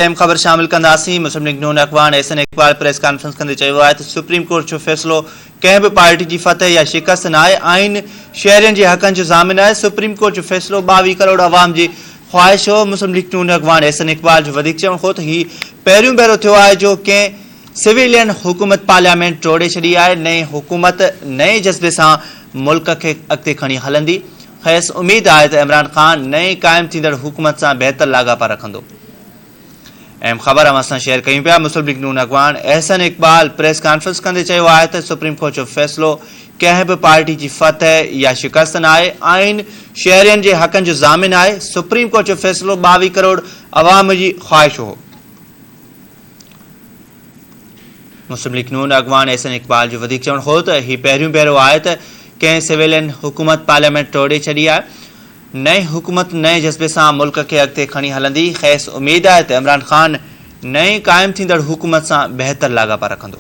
अहम ख़बर शामिल कंदासीं। मुस्लिम लीग नून अॻवान एहसन इक़बाल प्रेस कॉन्फ्रेंस कंदे चयो आहे त सुप्रीम कोर्ट जो फ़ैसिलो कंहिं बि पार्टी जी फतह या शिकस्त न आहे। आइन शहरियुनि जे हक़नि जो ज़ामिन आहे। सुप्रीम कोर्ट जो फ़ैसिलो 22 करोड़ अवाम जी ख़्वाहिश हो। मुस्लिम लीग नून अॻवान एहसन इक़बाल जो वधीक चवणु हो त ही पहिरियों भेरो थियो आहे जो कंहिं सिविलियन हुकूमत पार्लियामेंट टोड़े छॾी आहे। नई हुकूमत नए जज़्बे सां मुल्क खे अॻिते खणी हलंदी। खेसि उमेद आहे त इमरान ख़ान नई क़ाइमु थींदड़ हुकूमत सां बहितर लाॻापा रखंदो। अहम ख़बर असां शेयर कयूं पिया। मुस्लिम लीग नून अॻवान एहसन इक़बाल प्रेस कॉन्फ्रेंस कंदे चयो आहे त सुप्रीम कोर्ट जो फ़ैसिलो कंहिं बि पार्टी जी फतह या शिकस्त न आहे। आइन शहरियुनि जे हक़नि जो ज़ामिन आहे। सुप्रीम कोर्ट जो फ़ैसिलो 22 करोड़ अवाम जी ख़्वाहिश हो। मुस्लिम लीग नून अॻवान एहसन इक़बाल जो वधीक चवणु हो त ही पहिरियों भेरो आहे त कंहिं सिविलियन हुकूमत पार्लियामेंट टोड़े छॾी आहे। नई हुकूमत नए जज़्बे सां मुल्क खे अॻिते खणी हलंदी। खेसि उमेद आहे त इमरान ख़ान नई क़ाइमु थींदड़ हुकूमत सां बहितर लाॻापा रखंदो।